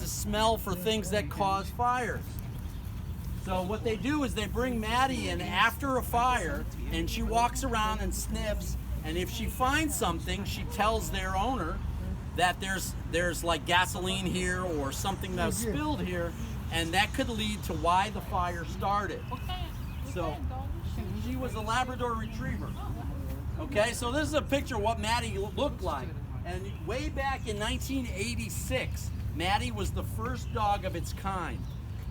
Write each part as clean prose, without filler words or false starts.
to smell for things that cause fires. So what they do is they bring Maddie in after a fire, and she walks around and sniffs, and if she finds something, she tells their owner that there's like gasoline here or something that was spilled here, and that could lead to why the fire started. So she was a Labrador Retriever. Okay, so this is a picture of what Maddie looked like. And way back in 1986, Maddie was the first dog of its kind.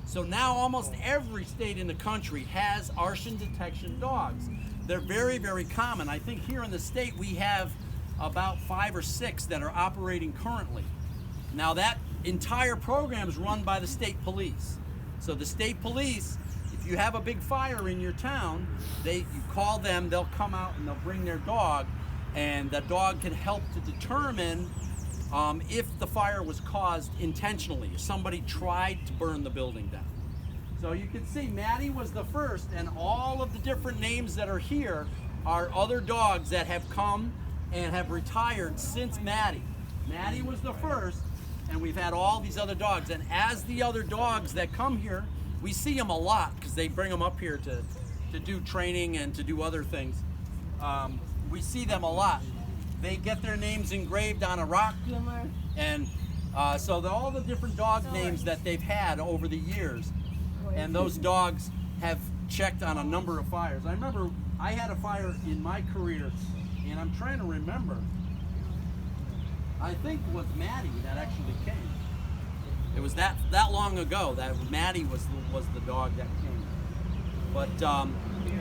So now almost every state in the country has arson detection dogs. They're very, very common. I think here in the state we have about 5 or 6 that are operating currently. Now that entire program is run by the state police. So the state police, if you have a big fire in your town, you call them, they'll come out and they'll bring their dog, and the dog can help to determine if the fire was caused intentionally, if somebody tried to burn the building down. So you can see Maddie was the first, and all of the different names that are here are other dogs that have come and have retired since Maddie. Maddie was the first, and we've had all these other dogs. And as the other dogs that come here, we see them a lot because they bring them up here to do training and to do other things. We see them a lot. They get their names engraved on a rock, and so all the different dog names that they've had over the years, and those dogs have checked on a number of fires. I remember I had a fire in my career, and I'm trying to remember. I think it was Maddie that actually came. It was that long ago that Maddie was the dog that came. But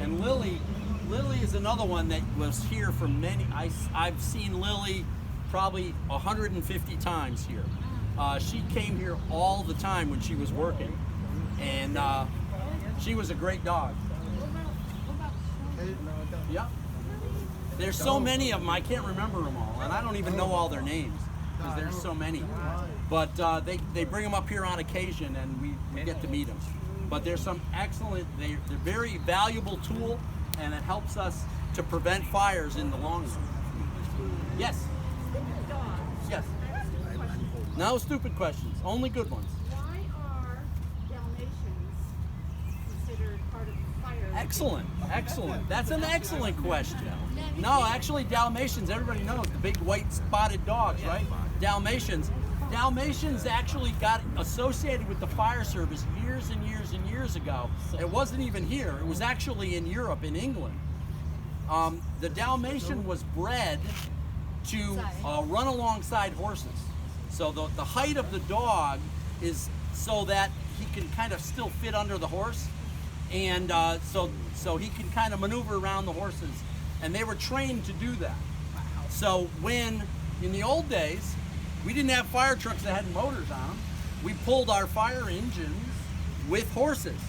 and Lily is another one that was here for many. I've seen Lily probably 150 times here. She came here all the time when she was working, and she was a great dog. Yeah. There's so many of them, I can't remember them all, and I don't even know all their names because there's so many. But they bring them up here on occasion, and we get to meet them. But there's some excellent, they're very valuable tool, and it helps us to prevent fires in the long run. Yes? Yes. No stupid questions, only good ones. Why are Dalmatians considered part of the fire? Excellent. That's an excellent question. No, actually Dalmatians, everybody knows, the big white spotted dogs, right? Dalmatians actually got associated with the fire service years and years and years ago. It wasn't even here. It was actually in Europe, in England. The Dalmatian was bred to run alongside horses. So the height of the dog is so that he can kind of still fit under the horse, and so he can kind of maneuver around the horses. And they were trained to do that. So when, in the old days, we didn't have fire trucks that had motors on them, we pulled our fire engines with horses.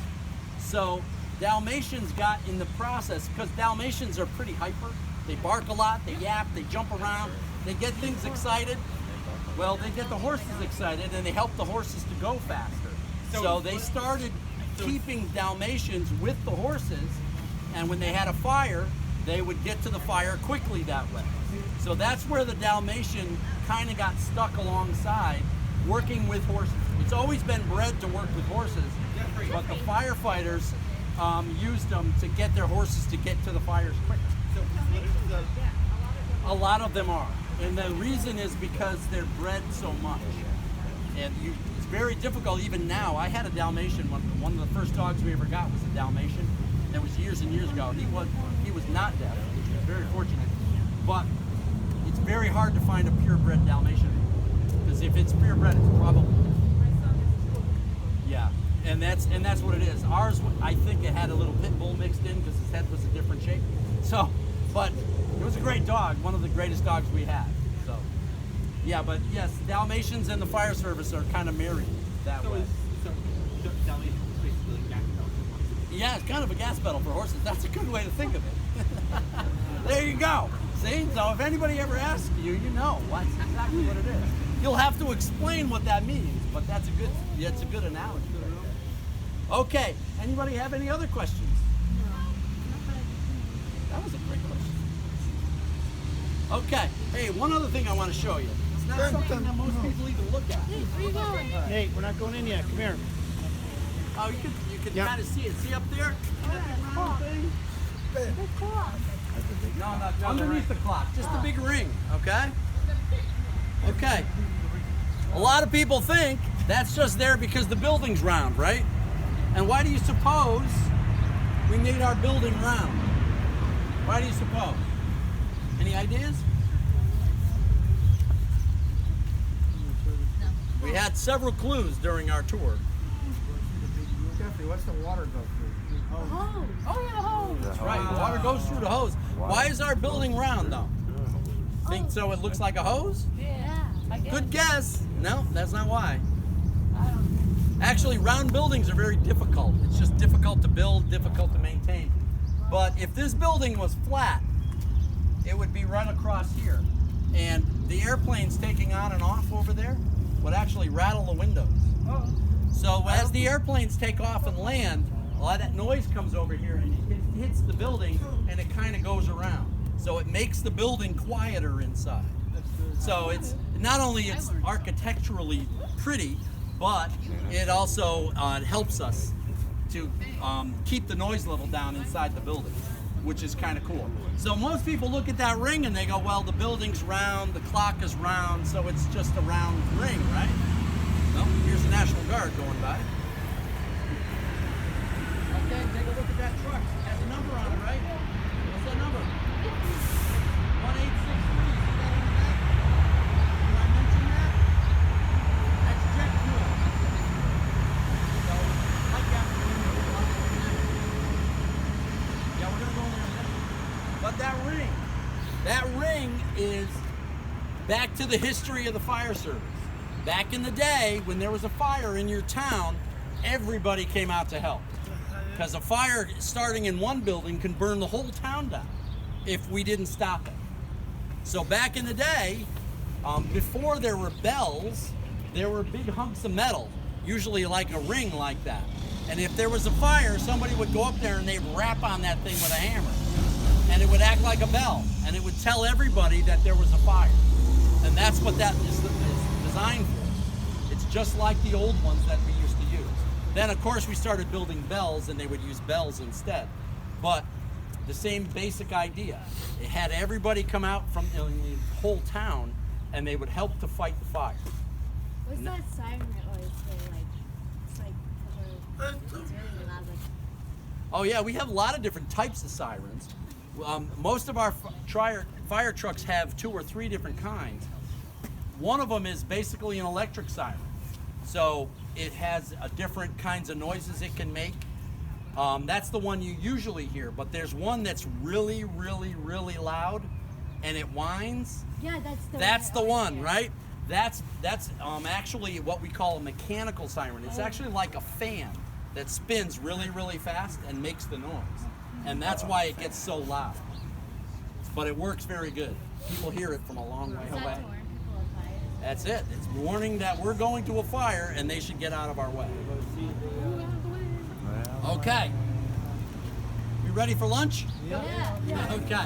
So Dalmatians got in the process, because Dalmatians are pretty hyper. They bark a lot, they yap, they jump around, they get things excited. Well, they get the horses excited, and they help the horses to go faster. So they started keeping Dalmatians with the horses, and when they had a fire, they would get to the fire quickly that way. So that's where the Dalmatian kind of got stuck alongside, working with horses. It's always been bred to work with horses, but the firefighters used them to get their horses to get to the fires quick. A lot of them are. And the reason is because they're bred so much. And it's very difficult even now. I had a Dalmatian, one of the first dogs we ever got was a Dalmatian. That was years and years ago. He was not deaf, which was very fortunate. But it's very hard to find a purebred Dalmatian, because if it's purebred, it's probably and that's what it is. Ours, I think it had a little pit bull mixed in because his head was a different shape. So, but it was a great dog, one of the greatest dogs we had. So, yeah, but yes, Dalmatians and the fire service are kind of married that way. So Dalmatians is basically like gas pedal. Yeah, it's kind of a gas pedal for horses. That's a good way to think of it. There you go. See? So if anybody ever asks you, you know. That's exactly what it is. You'll have to explain what that means, but that's a good analogy. Okay. Anybody have any other questions? That was a great question. Okay. Hey, one other thing I want to show you. It's not something that most people even look at. Where you going? Nate, we're not going in yet. Come here. Oh, you can Yeah. kind of see it. See up there? No, not underneath the clock. Just the big ring, okay? Okay. A lot of people think that's just there because the building's round, right? And why do you suppose we made our building round? Why do you suppose? Any ideas? We had several clues during our tour. Jeffrey, what's the water go through? Oh, yeah, the hose. That's right. The water goes through the hose. Why is our building round though? Think so it looks like a hose? Yeah. I guess. Good guess. No, that's not why. Actually, round buildings are very difficult. It's just difficult to build, difficult to maintain. But if this building was flat, it would be right across here. And the airplanes taking on and off over there would actually rattle the windows. So as the airplanes take off and land, a lot of that noise comes over here and it hits the building and it kind of goes around. So it makes the building quieter inside. So it's not only it's architecturally pretty, but it also helps us to keep the noise level down inside the building, which is kind of cool. So most people look at that ring and they go, well, the building's round, the clock is round, so it's just a round ring, right? Well, here's the National Guard going by. Okay, take a look at that truck. It has a number on it, right? What's that number? 1863. See that on the back? Did I mention that? That's jet fuel. So, like that. Yeah, we're gonna go in there in a minute. But that ring is back to the history of the fire service. Back in the day, when there was a fire in your town, everybody came out to help. Because a fire starting in one building can burn the whole town down if we didn't stop it. So back in the day, before there were bells, there were big hunks of metal, usually like a ring like that. And if there was a fire, somebody would go up there and they'd rap on that thing with a hammer. And it would act like a bell. And it would tell everybody that there was a fire. And that's what that is designed for. It's just like the old ones that we used to use. Then, of course, we started building bells, and they would use bells instead. But the same basic idea. It had everybody come out from the whole town, and they would help to fight the fire. What's that siren that always play like? It's like it's really loud. Like, Oh yeah, we have a lot of different types of sirens. Most of our fire trucks have 2 or 3 different kinds. One of them is basically an electric siren. So it has different kinds of noises it can make. That's the one you usually hear, but there's one that's really, really, really loud, and it whines. yeah, That's the one, right? That's actually what we call a mechanical siren. It's actually like a fan that spins really, really fast and makes the noise. And that's why it gets so loud. But it works very good. People hear it from a long way Is that away. to warn people of fires? That's it. It's warning that we're going to a fire and they should get out of our way. Okay. You ready for lunch? Yeah. Okay.